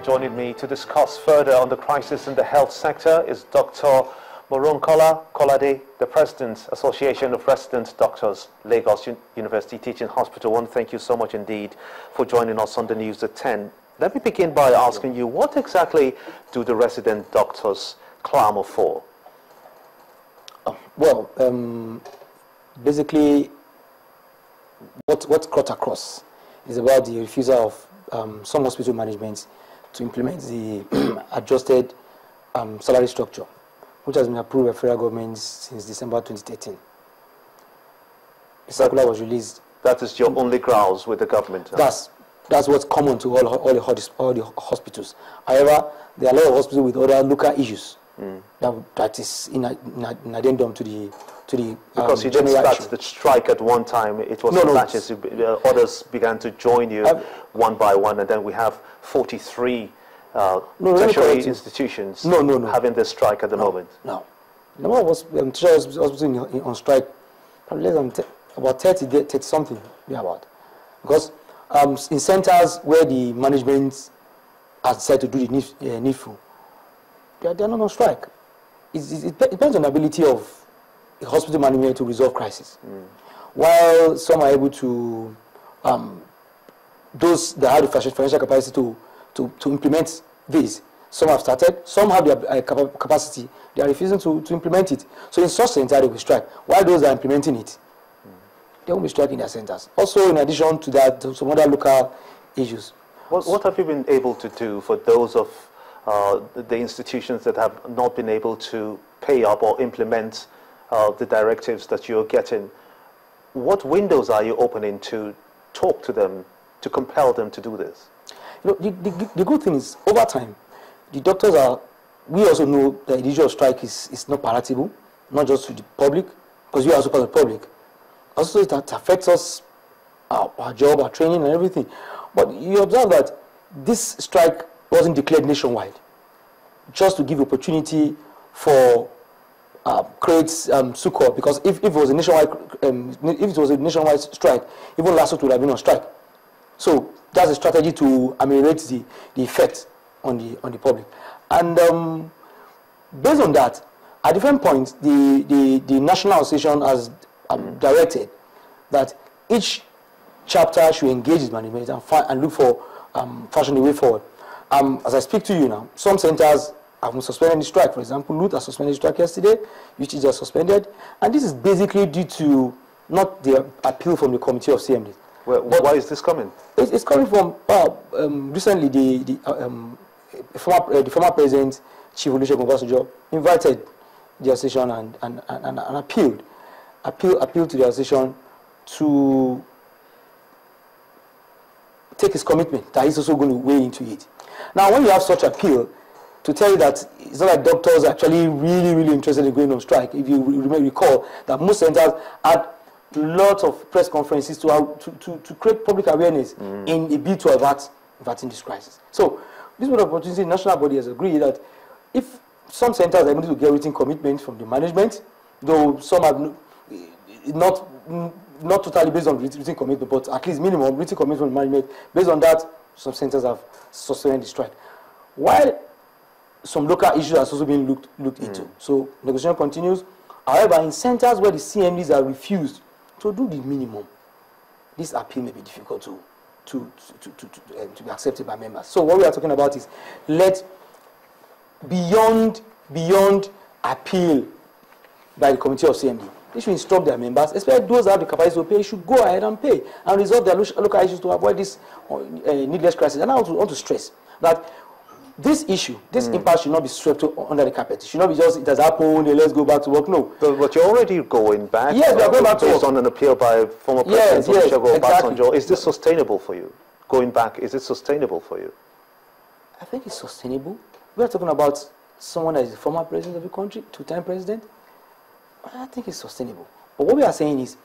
joining me to discuss further on the crisis in the health sector is Dr. Moronkola Kolade, the President, Association of Resident Doctors, Lagos University Teaching Hospital. One, thank you so much indeed for joining us on the news at 10. Let me begin by asking you, what exactly do the resident doctors clamor for? Basically, what's cut across is about the refusal of some hospital management to implement the adjusted salary structure, which has been approved by federal government since December 2013. The circular was released. That is your only grounds with the government? Huh? That's what's common to all the hospitals. However, there are a lot of hospitals with other local issues that is in addendum to the because you didn't start the strike at one time. It was batches. Others began to join you one by one, and then we have 43 tertiary institutions having this strike at the moment. No. Number was tertiary hospital on strike, probably less than about 30 something. About because in centers where the management has decided to do the needful, they are not on strike. It depends on the ability of the hospital management to resolve crisis. While some are able to, those that have the financial capacity to implement this, some have started, some have the capacity, they are refusing to implement it. So in such centers, they will strike. While those that are implementing it, they won't be striking their centers. Also, in addition to that, some other local issues. What have you been able to do for those of the institutions that have not been able to pay up or implement the directives that you're getting? What windows are you opening to talk to them, to compel them to do this? You know, the good thing is, over time, the doctors we also know that the issue of strike is not palatable, not just to the public, because we are also part of the public. Also, it affects us, our job, our training, and everything. But you observe that this strike wasn't declared nationwide, just to give opportunity for create succor. Because if it was a nationwide, strike, even last week would have been on strike. So that's a strategy to ameliorate the effect on the public. And based on that, at different points, the National Association has directed that each chapter should engage its management and look for fashion the way forward. As I speak to you now, some centers have suspended the strike. For example, Lut has suspended the strike yesterday, which is just suspended, and this is basically due to not the appeal from the committee of CMD. Why is this coming? It's coming from recently the former president, Chief Olusegun Obasanjo, invited the association and appealed to the association to take his commitment that he's also going to weigh into it. Now, when you have such appeal, to tell you that it's not like doctors are actually really interested in going on strike. If you recall that most centers had lots of press conferences to create public awareness in a bid to averting this crisis. So, this was an opportunity. The national body has agreed that if some centers are able to get written commitment from the management, though some have not totally based on written commitment, but at least minimum written commitment from the management. Based on that, some centers have sustained the strike. While some local issues are also being looked into. So negotiation continues. However, in centers where the CMDs are refused to do the minimum, this appeal may be difficult to be accepted by members. So what we are talking about is beyond appeal by the committee of CMD. They should instruct their members, especially those that have the capacity to pay, should go ahead and pay and resolve their local issues to avoid this needless crisis. And I want to stress that this issue, this impasse should not be swept under the carpet. It should not be just, it has happened, let's go back to work. No. But you're already going back. Yes, we are going back to work. Based on an appeal by former President Olusegun Obasanjo. Is this sustainable for you? Going back, is it sustainable for you? I think it's sustainable. We are talking about someone that is the former president of the country, two-time president. I think it's sustainable. But what we are saying is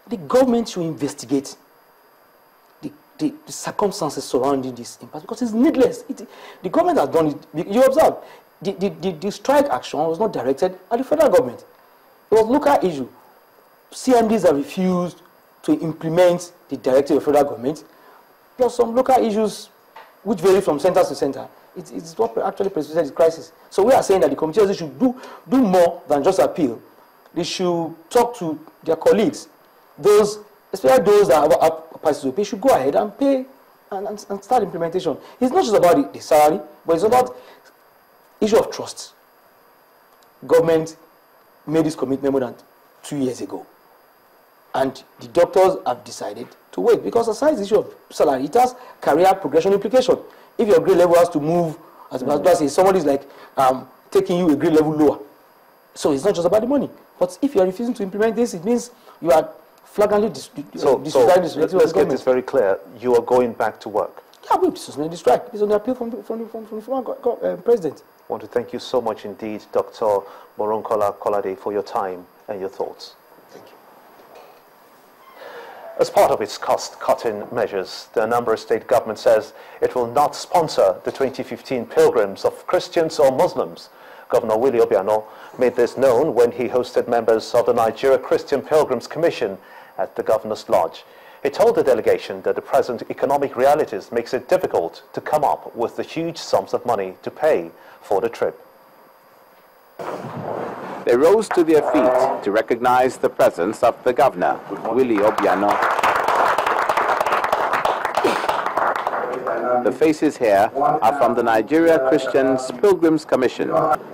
the government should investigate the circumstances surrounding this impasse because it's needless. The government has done it. You observe, the strike action was not directed at the federal government. It was local issue. CMDs have refused to implement the directive of the federal government, plus some local issues which vary from center to center, it's what actually precipitates the crisis. So we are saying that the committee also should do more than just appeal. They should talk to their colleagues, especially those that are capacity to pay, should go ahead and pay and start implementation. It's not just about the salary, but it's about issue of trust. Government made this commitment more than 2 years ago. And the doctors have decided to wait, because aside the issue of salary, it has career progression implication. If your grade level has to move, as I say, somebody is like taking you a grade level lower. So it's not just about the money. But if you are refusing to implement this, it means you are flagrantly disregarding this. Let's get this very clear. You are going back to work. Yeah, we'll suspend the strike. It's on the appeal from the former president. I want to thank you so much indeed, Dr. Moronkola Kolade, for your time and your thoughts. Thank you. As part of its cost-cutting measures, the Anambra State government says it will not sponsor the 2015 pilgrims of Christians or Muslims. Governor Willie Obiano made this known when he hosted members of the Nigeria Christian Pilgrims Commission at the Governor's Lodge. He told the delegation that the present economic realities makes it difficult to come up with the huge sums of money to pay for the trip. They rose to their feet to recognize the presence of the Governor, Willie Obiano. The faces here are from the Nigeria Christian Pilgrims Commission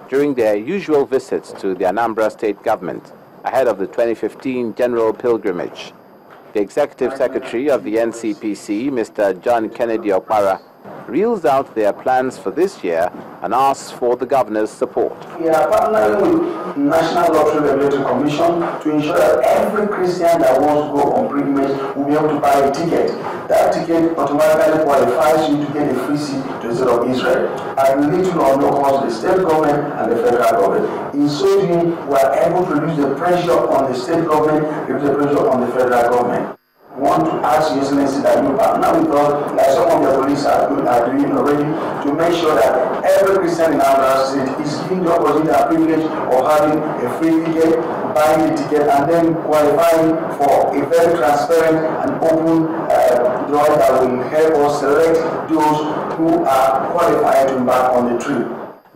during their usual visits to the Anambra State government ahead of the 2015 General Pilgrimage. The Executive Secretary of the NCPC, Mr. John Kennedy Okpara, reels out their plans for this year and asks for the Governor's support. We are partnering with National Lottery Regulatory Commission to ensure that every Christian that wants to go on pilgrimage will be able to buy a ticket. That ticket automatically qualifies you to get a free seat to the state of Israel at little or no cost to the state government and the federal government. In so doing, we are able to reduce the pressure on the state government, reduce the pressure on the federal government. We want to ask Your Excellency that you partner with us, like some of your colleagues are doing already, to make sure that every Christian in our state is given the opportunity and privilege of having a free ticket, buying the ticket, and then qualifying for a very transparent and open draw that will help us select those who are qualified to embark on the trip.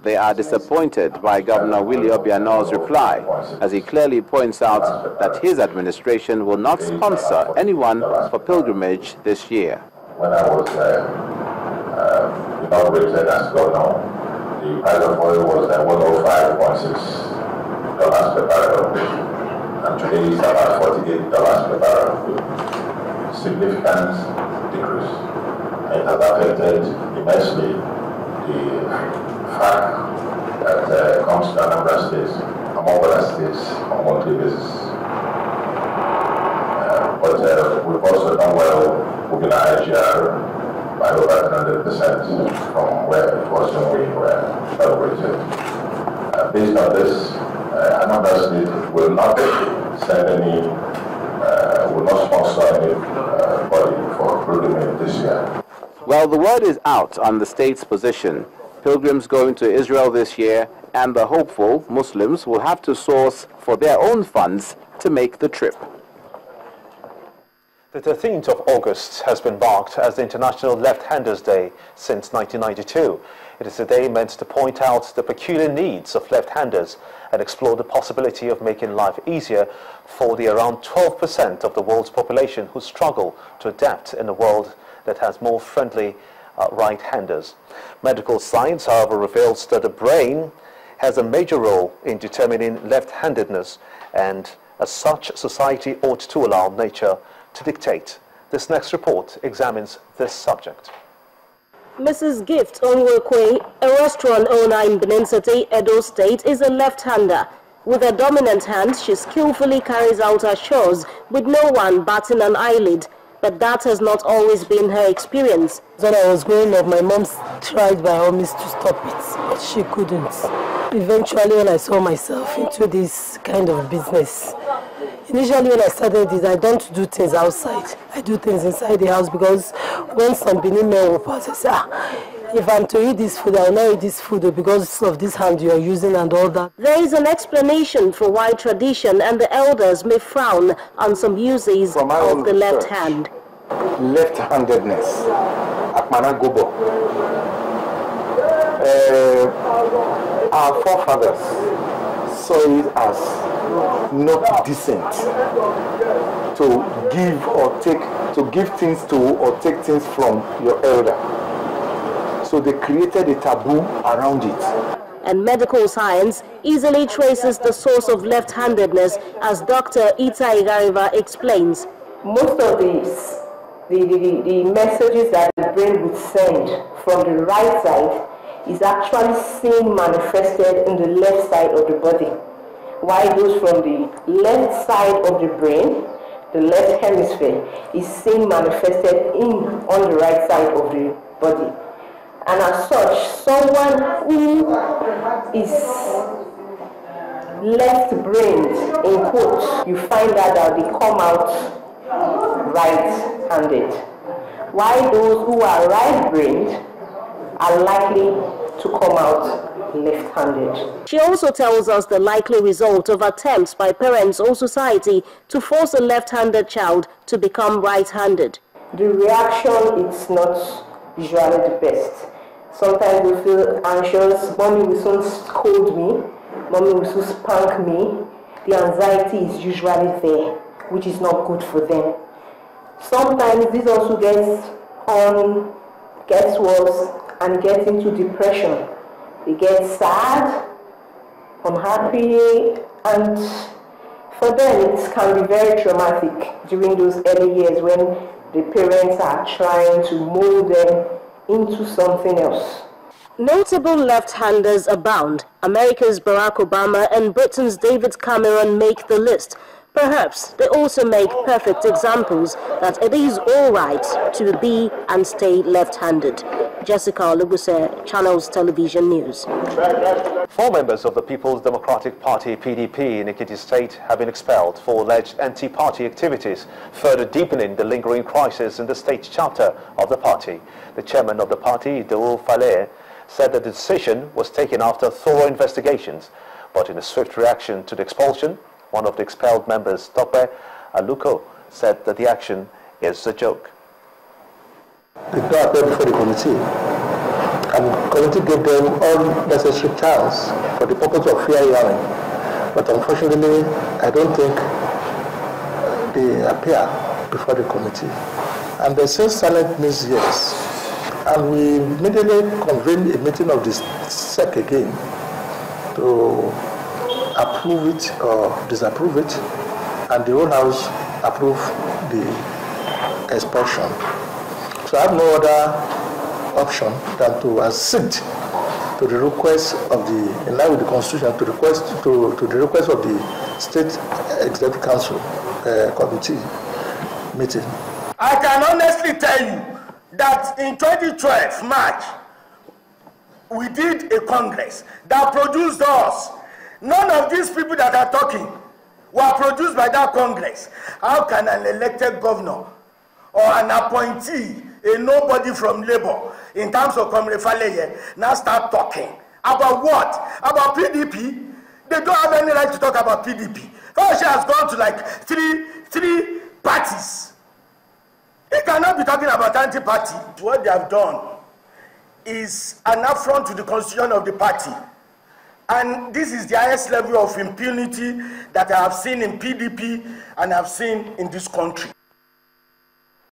They are disappointed by Governor Willie Obiano's reply, as he clearly points out that his administration will not sponsor anyone for pilgrimage this year. When I was inaugurated as governor, the price of oil was $105.6 per barrel, and today it's about $48 per barrel. Significant decrease. It has affected immensely the fact that comes to Anambra State, among other states, on a monthly basis. But we've also done well within our IGR by over 100% from where it was when we were celebrated. Based on this, Anambra State will not send any, will not sponsor anybody for pilgrimage this year. Well, the word is out on the state's position. Pilgrims going to Israel this year and the hopeful Muslims will have to source for their own funds to make the trip. The 13th of August has been marked as the International Left-Handers Day since 1992. It is a day meant to point out the peculiar needs of left-handers and explore the possibility of making life easier for the around 12% of the world's population who struggle to adapt in a world that has more friendly right-handers. Medical science, however, reveals that the brain has a major role in determining left-handedness, and as such, society ought to allow nature to dictate. This next report examines this subject. Mrs. Gift Onwekwe, a restaurant owner in Benin City, Edo State, is a left-hander. With her dominant hand, she skillfully carries out her chores with no one batting an eyelid. But that has not always been her experience. When I was growing up, my mom tried by all means to stop it, but she couldn't. Eventually, when I saw myself into this kind of business, initially when I started it, I don't do things outside. I do things inside the house, because when some Benin men will pass, I say, if I'm to eat this food, I will not eat this food because of this hand you are using and all that. There is an explanation for why tradition and the elders may frown on some uses of the left hand. Left-handedness Akmana Gobo. Our forefathers saw it as not decent to give things to or take things from your elder. So they created a taboo around it. And medical science easily traces the source of left-handedness, as Dr. Ita Igariva explains. Most of the messages that the brain would send from the right side is actually seen manifested in the left side of the body, while those from the left side of the brain, the left hemisphere, is seen manifested on the right side of the body. And as such, someone who is left-brained, in quotes, you find that they come out right-handed, while those who are right-brained are likely to come out left-handed. She also tells us the likely result of attempts by parents or society to force a left-handed child to become right-handed. The reaction is not usually the best. Sometimes we feel anxious, mommy will soon scold me, mommy will soon spank me. The anxiety is usually there, which is not good for them. Sometimes this also gets worse and gets into depression. They get sad, unhappy, and for them it can be very traumatic during those early years when the parents are trying to mold them into something else. Notable left-handers abound. America's Barack Obama and Britain's David Cameron make the list. Perhaps they also make perfect examples that it is all right to be and stay left-handed. Jessica Oluguse, Channels Television News. 4 members of the People's Democratic Party (PDP) in Ekiti State have been expelled for alleged anti-party activities, further deepening the lingering crisis in the state chapter of the party. The chairman of the party, Dewo Fale, said the decision was taken after thorough investigations, but in a swift reaction to the expulsion, one of the expelled members, Tope Aluko, said that the action is a joke. They did not appear before the committee, and the committee gave them all necessary chance for the purpose of fair hearing. But unfortunately, I don't think they appear before the committee. And they say silent means yes. And we immediately convened a meeting of the SEC again to approve it or disapprove it, and the whole House approved the expulsion. So I have no other option than to accede to the request of the, in line with the Constitution, to the request of the State Executive Council Committee meeting. I can honestly tell you that in 2012, March, we did a Congress that produced us. None of these people that are talking were produced by that Congress. How can an elected governor or an appointee, a nobody from Labour, in terms of Comrade Faleye, now start talking about what? About PDP? They don't have any right to talk about PDP. Faleye has gone to like three parties. He cannot be talking about anti-party. What they have done is an affront to the constitution of the party. And this is the highest level of impunity that I have seen in PDP and I have seen in this country.